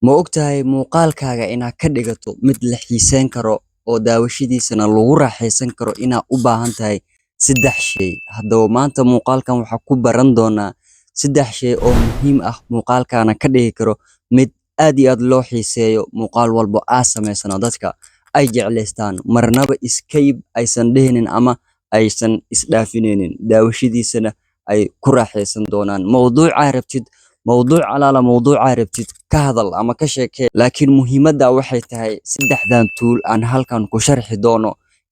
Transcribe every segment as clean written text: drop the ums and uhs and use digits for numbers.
Ma ogtahay muuqaalkaaga inaad ka dhigato mid la xiisayn karo oo daawashadiisana lagu raaxaysan karo inaad u baahan tahay 3 shay. Haddaba maanta muuqaalkan waxaa ku baran doonaa 3 shay oo muhiim ah muuqaalkaana ka dhigi karo mid aad iyo aad loo xiiseeyo muuqaal walbo aad samaysano dadka ay jeclaystaan marnaba iskayb aysan dhehinin ama aysan isdhaafinaynin daawashadiisana ay ku raaxaysan doonaan mowduuca rabtid mowduuca rabtid ka hadal ama ka sheekee laakiin muhiimadda waxay tahay 3dan tool aan halkan ku sharxi doono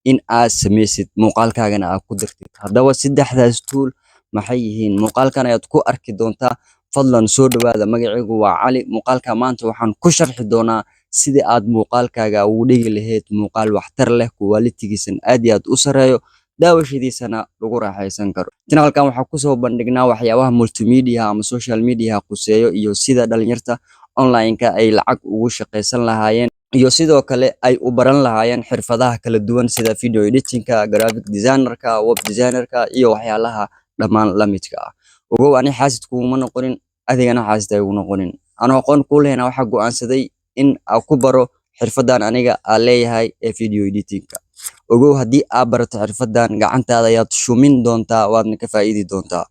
in aad samaysid muuqaalkaagana aad ku dirtid. Haddaba 3daas tool maxay yihiin muuqaalkan ayaad ku arki doontaa. Fadlan soo dhawaada, magacaygu waa Cali. Muuqaalka maanta waxaan ku sharxi doonaa sidii aad muuqaalkaaga ugu dhigi lahayd muuqaal waxtar leh, quality-giisana aad iyo aad u sareeyo, daawashadiisana lagu raaxaysan karo. Channel-kan waxaa kusoo bandhignaa waxyaabaha multimedia ama social media quseeyo iyo sida dhalinyarta online-ka ay lacag ugu shaqaysan lahaayeen iyo sidoo kale ay u baran lahaayeen xirfadaha kala duwan sida video editing-ka, graphic designer-ka, web designer-ka iyo waxyaalaha dhammaan la midka ah. Ogow ani xaasid kuuma noqonin, adigana xaasid ay ugu noqonin. Anoo aqoon ku lehna waxaa go'aansaday in aan ku baro xirfadan aniga aan leeyahay ee video editing-ka. Ogow haddii aad barato xirfadan gacantaada ayaad shumin doontaa waadna ka faa'iidi doontaa.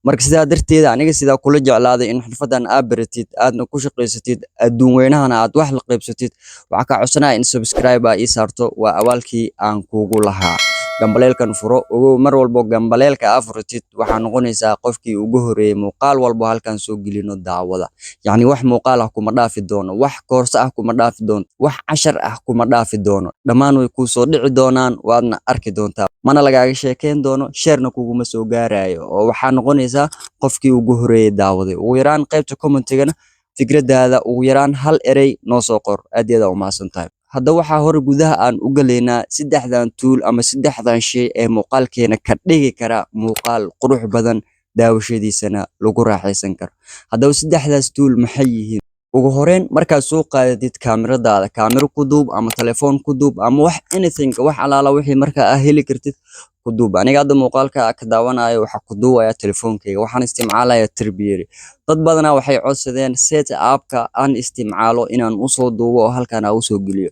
Marka sidaa darteeda aniga sidaa kula jeclaaday in xirfadan aad baratid aadna ku shaqaysatid adduun weynahana aad wax la qaybsatid, waxaa kaa codsanaya in subscribe ii saarto, waa abaalkii aan kugu lahaa. Gambaleelkan furo. Ogow mar walbo gambaleelka aad furatid waxaa noqonaysaa qofkii ugu horeeyay muuqaal walbo halkan soo gelino daawada. Yacni wax muuqaal ah kuma dhaafi doono, wax koorso ah kuma dhaafi doono, wax cashar ah kuma dhaafi doono. Dhammaan way kuu soo dhici doonaan waadna arki doontaa. Mana lagaaga sheekeyn doono, share-na kuguma soo gaarayo oo waxaa noqonaysaa qofkii ugu horeeyay daawaday. Ugu yaraan qaybta comment-gana fikradaada ugu yaraan hal erey noo soo qor. Aad iyo aad u mahadsantahay. Hadda waxaa hore gudaha aan u galaynaa 3dan tool ama 3dan shay ee muuqaalkeena ka dhigi kara muuqaal qurux badan, daawashadiisana lagu raaxaysan karo. Haddaba 3daas tool maxay yihiin? Ugu horeyn markaad soo qaadatid kaamiradaada, kaamiro ku duub ama telefoon ku duub ama wax anything wax alaala wixii markaa aad heli kartid ku duub. Aniga hadda muuqaalka ka daawanayo waxaa ku duubaya telefoonkeyga, waxaan isticmaalayaa Tarbiyeri. Dad badanaa waxay codsadeen setup-ka aan isticmaalo inaan u soo duubo oo halkan aan u soo geliyo.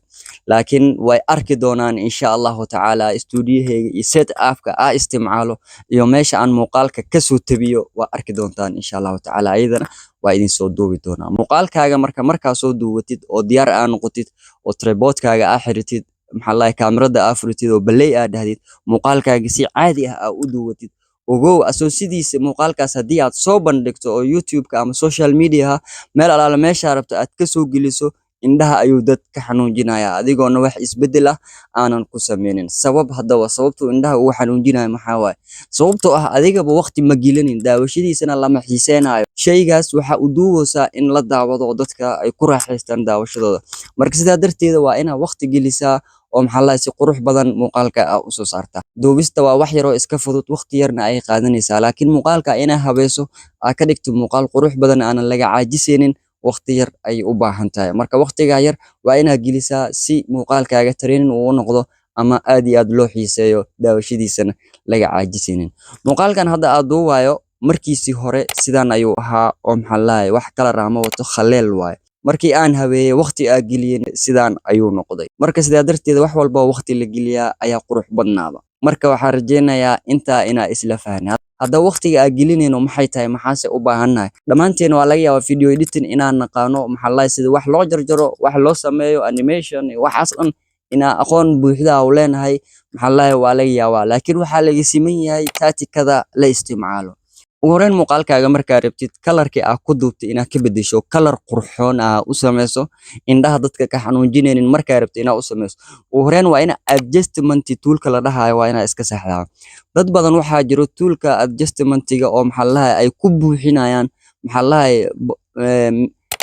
Laakiin way arki doonaan insha Allahu tacaala studio-heyga iyo setup-ka aan isticmaalo iyo meesha aan muuqaalka ka soo tabiyo waa arki doontaan insha Allahu tacaala. Ayadana waa idin soo duubi doonaa. Muuqaalkaaga markaa soo duubatid oo diyaar aad noqotid oo tripod-kaaga aad xiritid, kaamirada aad furitid oo play aad dhahdid, muuqaalkaaga si caadi ah aad u duubatid. Ogow asoo sidiisa muuqaalkaas haddii aad soo bandhigto oo YouTube-ka ama social media meel alaala meesha rabto aad ka soo geliso, indhaha ayuu dad ka xanuujinayaa adigoona wax isbeddel ah aanan ku sameynin. Haddaba sababtu indhaha ugu xanuujinayo maxaa waaye? Sababtoo ah adigaba waqti ma gelinin, daawashadiisana lama xiiseynayo. Shaygaas waxaa u duubeysaa in la daawado oo dadka ay ku raaxaystaan daawashadooda. Marka sidaa darteeda waa inaad waqti gelisaa oo si qurux badan muuqaalka aad u soo saartaa. Duubista waa wax yar oo iska fudud, waqti yarna ay qaadanaysaa, laakiin muuqaalka inaad habayso aad ka dhigto muuqaal qurux badan aanan laga caajisaynin waqti yar ay u baahan tahay. Marka waqtiga yar waa inaad gelisaa si muuqaalkaaga training uu noqdo ama aad iyo aad loo xiiseeyo daawashadiisana laga caajisaynin. Muuqaalkan hadda aad duubayo markiisii hore sidan ayuu ahaa oo wax kala raama wato khaleel waaye. Markii aan habeeyay waqti aan geliyeen sidan ayuu noqday. Marka sidaa darteeda wax walba waqti la geliyaa ayaa qurux badnaada. Marka waxaan rajeynayaa intaa inaa isla fahnaa. Hadda waqtiga aad gelinayno maxay tahay, maxaase u baahannahay? Dhammaanteen waa laga yaabaa video editing inaan naqaano sida wax loo jarjaro, wax loo sameeyo animation waxaas dhan inaa aqoon buuxda u leenahay waa laga yaabaa. Laakiin waxaa laga siman yahay tactic-kada la isticmaalo. Ugu horeyn muuqaalkaaga markaa rabtid kalarkii aad ku duubtay inaad ka beddesho kalar qurxoon aad u sameyso, indhaha dadka ka xanuujinaynin markaa rabtid inaad u sameyso. Ugu horeyn waa ina adjustment tool-ka la dhahayo waa inaad iska saxdaa. Dad badan waxaa jiro tool-ka adjustment-ga oo ay ku buuxinayaan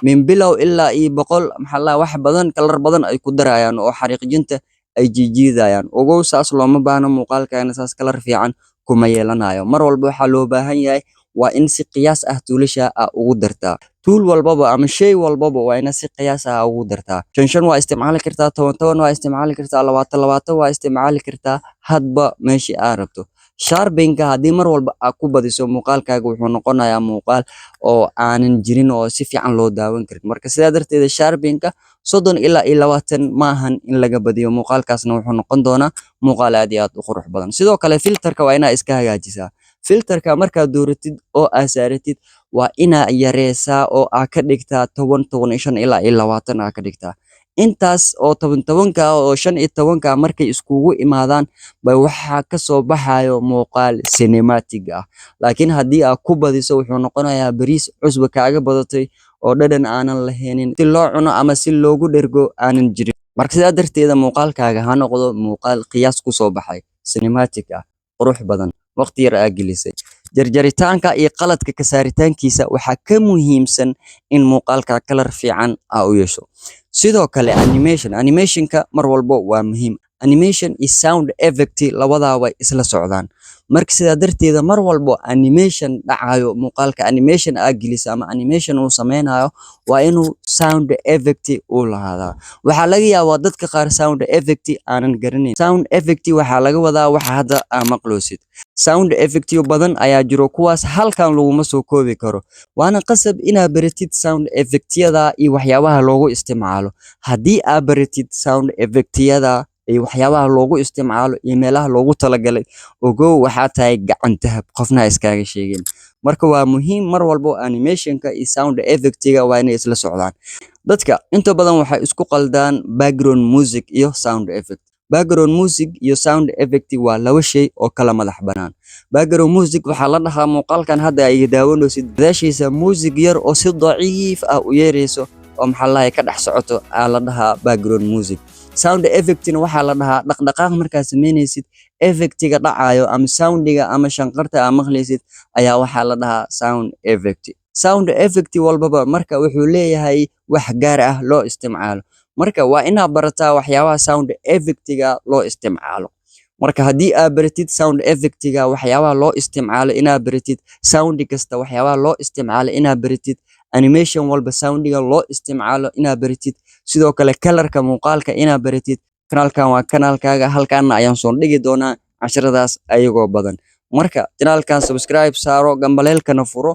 min bilow ilaa iyo 100 wax badan kalar badan ay ku darayaan oo xariiqjinta ay jiidayaan. Ogow saas looma baahna, muuqaalkaagana saas kalar fiican kuma yeelanayo. Mar walba waxaa loo baahan yahay waa in si qiyaas ah tuulasha aad ugu dartaa. Tool walbaba ama shay walbaba waa ina si qiyaas ah ugu dartaa. 5 waa isticmaali kartaa, 10 waa isticmaali kartaa, 20 waa isticmaali kartaa hadba meeshii aad rabto. sharpenka haddii mar walba aad ku badiso muuqaalkaaga wuxuu noqonayaa muuqaal oo aanan jirin oo si fiican loo daawan karin. Marka sidaa darteed sharpenka 30 ilaa 20 ma ahan in laga badiyo, muuqaalkaasna wuxuu noqon doonaa muuqaal aad iyo aad u qurux badan. Sidoo kale filterka waa inaa iska hagaajisaa. Filterka markaad dooratid oo aad saaratid waa inaa yareysaa oo aad ka dhigtaa 10, 15 ilaa 20 aad ka dhigtaa. Intaas oo 10 oo 15 markay iskugu imaadaan bay waxaa ka soo baxayo muuqaal cinematic ah. Laakiin haddii aad ku badiso wuxuu noqonayaa bariis cusbo kaaga badatay oo dhadhan aanan lahaynin, si loo cuno ama si loogu dhergo aanan jirin. Marka sidaa darteeda muuqaalkaaga ha noqdo muuqaal qiyaas ku soo baxay, cinematic ah, qurux badan, waqti yar aad gelisay. Jarjaritaanka iyo qaladka ka saaritaankiisa waxaa ka muhiimsan in muuqaalka kalar fiican aa u yeesho. Sidoo kale animationka mar walbo waa muhiim. Animation iyo sound effect labadaa way isla socdaan. Marka sidaa darteeda mar walbo animation dhacayo, muuqaalka animation aad geliso ama animation uu sameynayo waa inuu sound effect uu lahaadaa. Waxaa laga yaabaa dadka qaar sound effect aanan garanayn. Sound effect waxaa laga wadaa waxa hadda aa maqloosid. Sound effect badan ayaa jiro, kuwaas halkan laguma soo koobi karo. Waana qasab inaad baratid sound effect-yada iyo waxyaabaha loogu isticmaalo. Haddii aad baratid sound effect-yada iyo waxyaabaha loogu isticmaalo iyo meelaha loogu talagalay, ogow waxaa tahay gacan dahab, qofna iskaaga sheegin. Marka waa muhiim mar walbo animationka iyo sound effect-ga waa inay isla socdaan. Dadka inta badan waxay isku qaldaan background music iyo sound effect. Background music iyo sound effect waa laba shay oo kala madax banaan. Background music waxaa la dhahaa muuqaalkan hadda ay daawanaysid gadaashiisa music yar oo si daciif ah u yeerayso oo ka dhex socoto aa la dhahaa background music. Sound effect-na waxaa la dhahaa dhaqdhaqaaq markaad sameynaysid, effect-ga dhacayo ama soundiga ama shanqarta aad maqlaysid ayaa waxaa la dhahaa sound effect. Sound effect walbaba marka wuxuu leeyahay wax gaar ah loo isticmaalo. Marka waa inaad barataa waxyaabaha sound effect-ga loo isticmaalo. Marka haddii aad baratid sound effect-ga waxyaabaha loo isticmaalo inaad baratid, sound kasta waxyaabaha loo isticmaalo inaad baratid, animation walba soundiga loo isticmaalo inaad baratid, sidoo kale kalarka muuqaalka inaad baratid. Kanaalkan waa kanaalkaaga, halkaana ayaan soo dhigi doonaa casharadaas ayagoo badan. Marka kanaalkan subscribe saaro, gambaleelkana furo,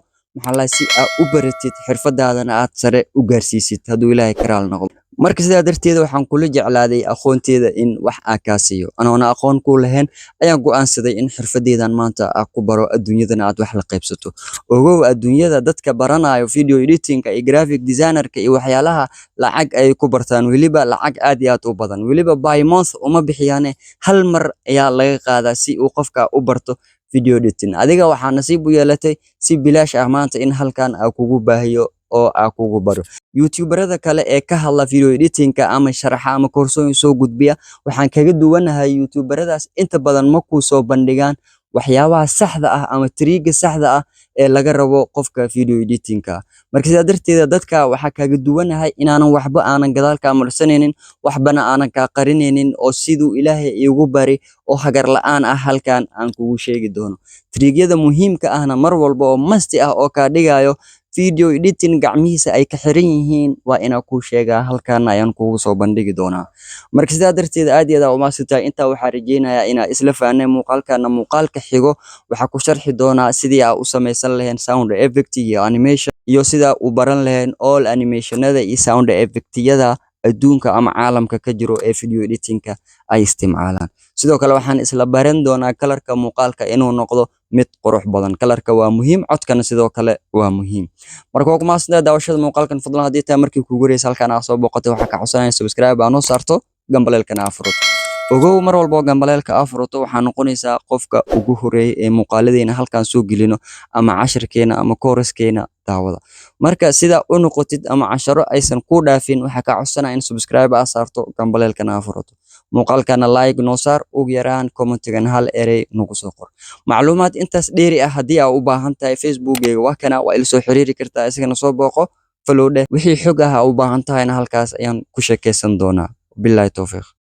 si aad u baratid xirfadaadana aad sare u gaarsiisid hadduu Ilaahay karaal noqdo. Marka sidaa darteeda waxaan kula jeclaaday aqoonteeda in wax aan kaa siiyo. Anoona aqoon ku lahayn ayaan go'aansaday in xirfadeedan maanta aan ku baro, adduunyadana aad wax la qaybsato. Ogow adduunyada dadka baranayo video editing-ka iyo graphic designer-ka iyo waxyaalaha lacag ay ku bartaan, weliba lacag aad iyo aad u badan. Weliba by month uma bixiyaane, hal mar ayaa laga qaadaa si uu qofka u barto video editing. Adiga waxaa nasiib u yeelatay si bilaash ah maanta in halkan aan kugu baahiyo oo aan kugu baro. YouTuberada kale ee ka hadla video editing-ka ama sharaxa ama koorsooyin soo gudbiya, waxaan kaga duwanahay YouTuberadaas inta badan ma ku soo bandhigaan waxyaabaha saxda ah ama triga saxda ah ee laga rabo qofka video editing-ka. Marka sidaa darteeda dadka waxaa kaga duwanahay inaanan waxba aanan gadaal ka marsanaynin, waxbana aanan ka qarinaynin, oo siduu Ilaahay iigu bari oo hagar la'aan ah halkan aan kugu sheegi doono. Trigyada muhiimka ahna mar walba oo masti ah oo ka dhigayo video editing gacmihiisa ay ka xiran yihiin waa inaan kuu sheegaa, halkan ayaan kugu soo bandhigi doonaa. Marka sidaa darteeda aad iyo aad u mahadsantahay. Intaa waxaa rajeynayaa inaan isla fahnay muuqaalkana. Muuqaalka xigo waxaa ku sharxi doonaa sidii aad u samaysan lahayn sound effect iyo animation, iyo sida u baran lahayn all animationada iyo sound effect-yada adduunka ama caalamka ka jiro ee video editing-ka ay isticmaalaan. Sidoo kale waxaan isla baran doonaa kalarka muuqaalka inuu noqdo mid qurux badan. Kalarka waa muhiim, codkana sidoo kale waa muhiim. Marka waa ku mahadsantahay daawashada muuqaalkan. Fadlan haddii taa markii kuugu horreysay halkan aad soo booqatay, waxaa ka codsanaya subscribe aad noo saarto, gambaleelkana aad furato. Ogow mar walbo gambaleelka aad furato waxaa noqonaysaa qofka ugu horeeyay ee muuqaaladeena halkan soo gelino ama casharkeena ama kooraskeena daawada. Marka sida u noqotid ama casharo aysan ku dhaafin, waxaa ka codsanaya in subscribe aad saarto, gambaleelkana aad furato. Muuqaalkana like noo saar, ugu yaraan commentigan hal erey nagu soo qor. Macluumaad intaas dheeri ah haddii aad u baahan tahay, Facebook-gayga waa kana, waa ila soo xiriiri kartaa, isagana soo booqo, follow dheh. Wixii xog ah aad u baahan tahayna halkaas ayaan ku sheekeysan doonaa. Billahi tawfiiq.